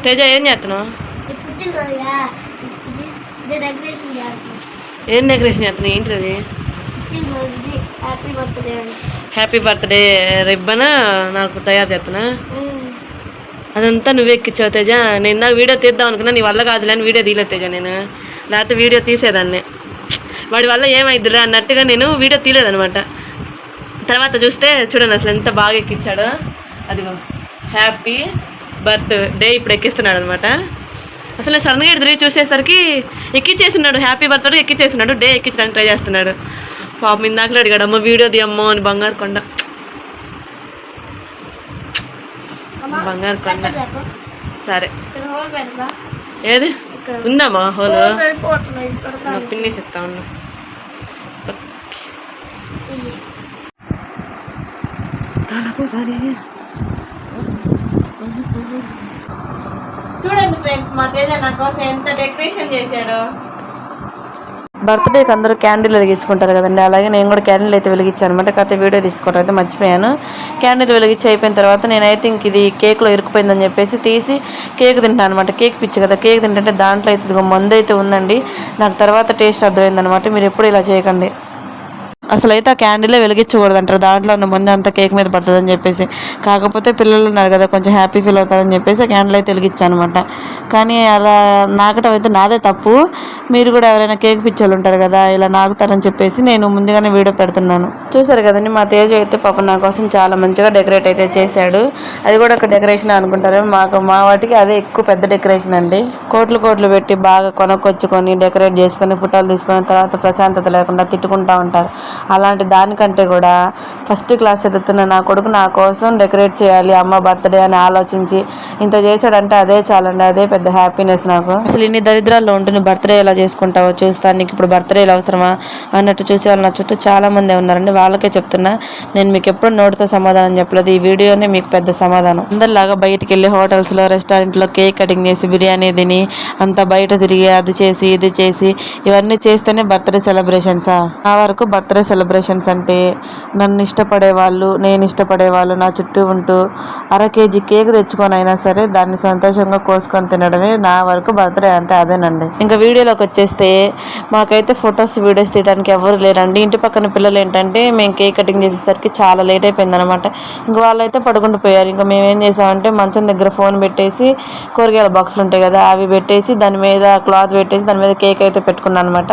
తేజ ఏం చేస్తున్నావు? ఏం డెకరేషన్ చేస్తున్నావు? ఏంటి అది? హ్యాపీ బర్త్డే రిబ్బన్ నాకు తయారు చేస్తున్నా. అదంతా నువ్వు ఎక్కించావు తేజ. నేను ఇందాక వీడియో తీద్దాం అనుకున్నా, నీ వల్ల కాదులే అని వీడియో తీయలేదు తేజ. నేను లేకపోతే వీడియో తీసేదాన్ని. వాడి వల్ల ఏమైద్దిరా అన్నట్టుగా నేను వీడియో తీయలేదనమాట. తర్వాత చూస్తే చూడండి అసలు ఎంత బాగా ఎక్కించాడో. అదిగో హ్యాపీ బర్త్డే ఇప్పుడు ఎక్కిస్తున్నాడు అనమాట. అసలు నేను సడన్గా తిరిగి చూసేసరికి ఎక్కిచ్చేస్తున్నాడు. హ్యాపీ బర్త్డే ఎక్కిచ్చేస్తున్నాడు. డే ఎక్కించడానికి ట్రై చేస్తున్నాడు. పాపం ఇందాకలే అడిగాడు, అమ్మ వీడియో తీయమ్మో అని. బంగారు కొండ, బంగారు కొండ. సరే ఏది ఉందామా హోలు? పిన్నేసి చెప్తా ఉన్నా. చూడండి ఫ్రెండ్స్, మా తేజ నా కోసం ఎంత డెకరేషన్ చేశాడు. బర్త్డేకి అందరూ క్యాండిల్ వెలిగించుకుంటారు కదండి, అలాగే నేను కూడా క్యాండిల్ అయితే వెలిగించాను అనమాట. కాకపోతే వీడియో తీసుకోవడం అయితే మర్చిపోయాను. క్యాండిల్ వెలిగించి అయిపోయిన తర్వాత నేనైతే ఇంక ఇది కేక్లో ఇరుక్కుపోయిందని చెప్పేసి తీసి కేక్ తింటాను అనమాట. కేక్ పిచ్చి కదా, కేక్ తింటుంటే దాంట్లో అయితే ఇదిగో మందు అయితే ఉందండి. నాకు తర్వాత టేస్ట్ అర్థమైందనమాట. మీరు ఎప్పుడు ఇలా చేయకండి. అసలు అయితే ఆ క్యాండిలే వెలిగించకూడదు అంటారు, దాంట్లో ఉన్న ముందు అంతా కేక్ మీద పడుతుందని చెప్పేసి. కాకపోతే పిల్లలు ఉన్నారు కదా, కొంచెం హ్యాపీ ఫీల్ అవుతారని చెప్పేసి క్యాండిల్ అయితే వెలిగించాను అనమాట. కానీ అలా నాకటం అయితే నాదే తప్పు. మీరు కూడా ఎవరైనా కేక్ పిచ్చోళ్ళు ఉంటారు కదా, ఇలా నాకుతారని చెప్పేసి నేను ముందుగానే వీడియో పెడుతున్నాను. చూసారు కదండి, మా తేజ అయితే పాపం నా కోసం చాలా మంచిగా డెకరేట్ అయితే చేశాడు. అది కూడా ఒక డెకరేషన్ అనుకుంటారు, మా వాటికి అదే ఎక్కువ పెద్ద డెకరేషన్ అండి. కోట్లు పెట్టి బాగా కొనుక్కొచ్చుకొని డెకరేట్ చేసుకొని ఫోటోలు తీసుకొని తర్వాత ప్రశాంతత లేకుండా తిట్టుకుంటూ ఉంటారు. అలాంటి దానికంటే కూడా ఫస్ట్ క్లాస్ చదువుతున్న నా కొడుకు నా కోసం డెకరేట్ చేయాలి, అమ్మ బర్త్డే అని ఆలోచించి ఇంత చేశాడంటే అదే చాలండి. అదే పెద్ద హ్యాపీనెస్ నాకు. అసలు ఇన్ని దరిద్రాల్లో ఉంటుంది, బర్త్డే ఎలా చేసుకుంటావో చూస్తాను, నీకు ఇప్పుడు బర్త్డేలు అవసరమా అన్నట్టు చూసే వాళ్ళు నా చుట్టూ చాలా మంది ఉన్నారండి. వాళ్ళకే చెప్తున్నా, నేను మీకు ఎప్పుడు నోటితో సమాధానం చెప్పలేదు, ఈ వీడియోనే మీకు పెద్ద సమాధానం. అందరిలాగా బయటికి వెళ్ళి హోటల్స్లో రెస్టారెంట్లో కేక్ కటింగ్ చేసి బిర్యానీ తిని అంతా బయట తిరిగి అది చేసి ఇది చేసి ఇవన్నీ చేస్తేనే బర్త్డే సెలబ్రేషన్సా? నా వరకు బర్త్డే సెలబ్రేషన్స్ అంటే నన్ను ఇష్టపడే వాళ్ళు, నేను ఇష్టపడే వాళ్ళు నా చుట్టూ ఉంటూ అర కేజీ కేక్ తెచ్చుకొని అయినా సరే దాన్ని సంతోషంగా కోసుకొని తినడమే నా వరకు బర్త్డే అంటే అదేనండి. ఇంకా వీడియోలోకి వచ్చేస్తే మాకైతే ఫొటోస్ వీడియోస్ తీయడానికి ఎవరు లేరండి. ఇంటి పక్కన పిల్లలు ఏంటంటే మేము కేక్ కటింగ్ చేసేసరికి చాలా లేట్ అయిపోయింది అనమాట. ఇంకా వాళ్ళైతే పడుకుంటూ పోయారు. ఇంకా మేము ఏం చేసామంటే మంచం దగ్గర ఫోన్ పెట్టేసి కూరగాయల బాక్సులు ఉంటాయి కదా అవి పెట్టేసి దాని మీద క్లాత్ పెట్టేసి దాని మీద కేక్ అయితే పెట్టుకున్నాను అనమాట.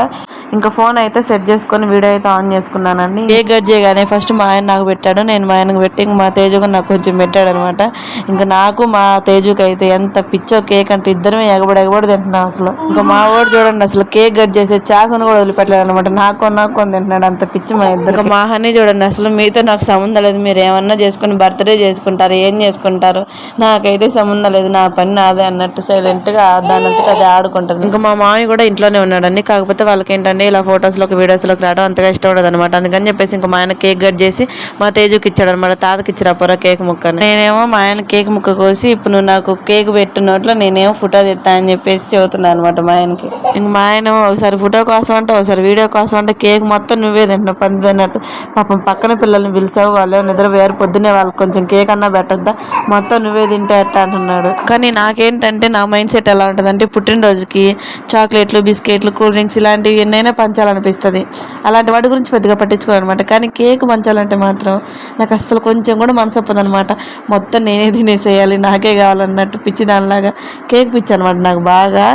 ఇంకా ఫోన్ అయితే సెట్ చేసుకొని వీడియో అయితే ఆన్ చేసుకున్నానండి. కేక్ కట్ చేయగానే ఫస్ట్ మా ఆయన నాకు పెట్టాడు, నేను మా ఆయనకు పెట్టి ఇంక మా తేజుకు నాకు కొంచెం పెట్టాడు అనమాట. ఇంకా నాకు మా తేజుకి అయితే ఎంత పిచ్చో కేక్ అంటే ఇద్దరం ఎగబడి తింటున్నాం అసలు. ఇంకా మా వాడు చూడండి అసలు కేక్ కట్ చేసే చాకును కూడా వదిలిపెట్టలేదు అనమాట. నాకు తింటున్నాడు, అంత పిచ్చి మా ఇద్దరు. ఇంకా మా హనీ చూడండి అసలు మీతో నాకు సంబంధం లేదు, మీరు ఏమన్నా చేసుకుని బర్త్డే చేసుకుంటారు, ఏం చేసుకుంటారు, నాకైతే సంబంధం లేదు, నా పని నాదే అన్నట్టు సైలెంట్గా దానంతటా అది ఆడుకుంటుంది. ఇంకా మా మామయ్య కూడా ఇంట్లోనే ఉన్నాడండి. కాకపోతే వాళ్ళకి ఏంటంటే ఇలా ఫొటోస్లోకి వీడియోస్లోకి రావడం అంతగా ఇష్టం ఉండదు అనమాట. అందుకని చెప్పేసి ఇంకా మా ఆయన కేక్ కట్ చేసి మా తేజుకి ఇచ్చాడు అనమాట. తాతకి ఇచ్చిరా పొర కేక్ ముక్కని. నేనేమో మా ఆయన కేక్ ముక్క కోసి ఇప్పుడు నువ్వు నాకు కేక్ పెట్టినట్లు నేనేమో ఫోటో తెస్తా అని చెప్పేసి చెబుతున్నాను అనమాట మా ఆయనకి. ఇంక మా ఆయన ఒకసారి ఫోటో కోసం అంటే ఒకసారి వీడియో కోసం అంటే కేక్ మొత్తం నువ్వే తింటున్నావు పంది అన్నట్టు. పాపం పక్కన పిల్లల్ని పిలిచావు, వాళ్ళు నిద్రపోయారు, పొద్దున్నే వాళ్ళకి కొంచెం కేక్ అన్నా పెట్టద్దా, మొత్తం నువ్వే తింటే ఎట్టా అంటున్నాడు. కానీ నాకేంటంటే నా మైండ్ సెట్ ఎలా ఉంటుందంటే పుట్టినరోజుకి చాక్లెట్లు బిస్కెట్లు కూల్ డ్రింక్స్ ఇలాంటివి ఎన్నైనా పంచాలనిపిస్తుంది. అలాంటి వాటి గురించి పెద్దగా పట్టించుకోవాలన్నమాట. కానీ కేక్ పంచాలంటే మాత్రం నాకు అస్సలు కొంచెం కూడా మనసు ఒప్పదనమాట. మొత్తం నేనే తినేసేయాలి, నాకే కావాలన్నట్టు పిచ్చి దానిలాగా కేక్ పిచ్చి అనమాట నాకు బాగా.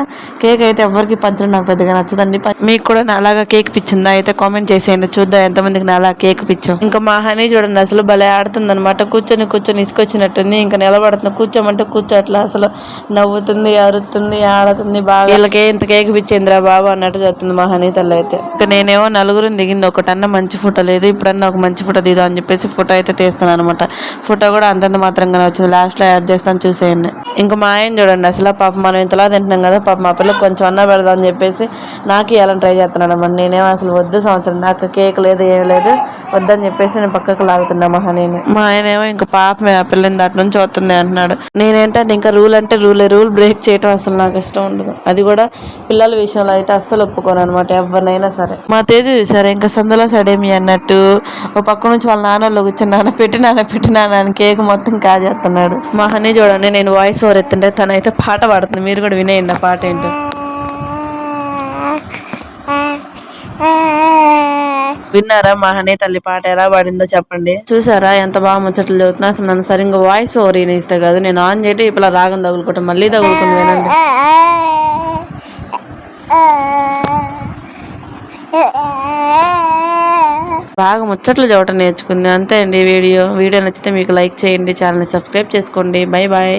కేక్ అయితే ఎవరికి పంచడం నాకు పెద్దగా నచ్చదండి. మీకు కూడా నాలాగా కేక్ పిచ్చిందా అయితే కామెంట్ చేసేయండి, చూద్దాం ఎంతమందికి నాలా కేక్ పిచ్చాం. ఇంకా మా హనీ చూడండి అసలు భలే ఆడుతుంది అనమాట. కూర్చొని ఇసుకొచ్చినట్టుంది. ఇంకా నిలబడుతుంది, కూర్చోమంటే కూర్చోట్లా, అసలు నవ్వుతుంది, అరుతుంది, ఆడుతుంది బాగా. వీళ్ళకి ఇంత కేక్ పిచ్చిందిరా బాబు అన్నట్టు చెప్తుంది మా హనీ తల్లి అయితే. ఇంకా నేనేమో నలుగురిని దిగింది ఒకటన్నా మంచి ఫోటో లేదు, ఇప్పుడన్నా ఒక మంచి ఫోటో దిదా అని చెప్పేసి ఫోటో అయితే తీస్తున్నాను అనమాట. ఫోటో కూడా అంతంత మాత్రంగానే వచ్చింది, లాస్ట్లో యాడ్ చేస్తాను చూసేయండి. ఇంకా మా ఆయన చూడండి అసలు పాప మనం ఇంతలా తింటున్నాం కదా, పాప మా పిల్లకి కొంచెం అన్నా పెడదాం అని చెప్పేసి నాకు ఇవ్వాలని ట్రై చేస్తున్నాను అనమాట. నేనేమో అసలు వద్దు, సంవత్సరం దాకా కేక్ లేదు ఏం లేదు వద్దని చెప్పేసి నేను పక్కకు లాగుతున్నా మా హనీని. మా ఆయన ఏమో ఇంకా పాప ఆ పిల్లని దాటి నుంచి వస్తుంది అంటున్నాడు. నేనేంటంటే ఇంకా రూల్ అంటే రూల్ బ్రేక్ చేయటం అసలు నాకు ఇష్టం ఉండదు. అది కూడా పిల్లల విషయంలో అయితే అస్సలు ఒప్పుకోను అనమాట, ఎవరినైనా సరే. మా తేజు చూసారు ఇంకా సందులో సడేమి అన్నట్టు ఓ పక్క నుంచి వాళ్ళ నాన్నలో కూర్చొని నాన్న పెట్టి నాన్న అని కేక్ మొత్తం కాజేస్తున్నాడు. మా హనీ చూడండి నేను వాయిస్ వాయిస్ ఓవర్ ఎత్తుంటే తనైతే పాట పాడుతుంది, మీరు కూడా వినేయండి ఆ పాట ఏంటో. విన్నారా మా హనీ తల్లి పాట ఎలా పాడిందో చెప్పండి. చూసారా ఎంత బాగా ముచ్చట్లు చదువుతున్నా. అసలు నన్ను సరిగ్గా వాయిస్ ఓవర్ ఇస్తే కాదు, నేను ఆన్ చేయటే ఇప్పుడు రాగం తగులుకోవటం, మళ్ళీ తగులుకుంది వినండి. బాగా ముచ్చట్లు చూడటం నేర్చుకుంది అంతే అండి. వీడియో నచ్చితే మీకు లైక్ చేయండి, ఛానల్ని సబ్స్క్రైబ్ చేసుకోండి. Bye bye.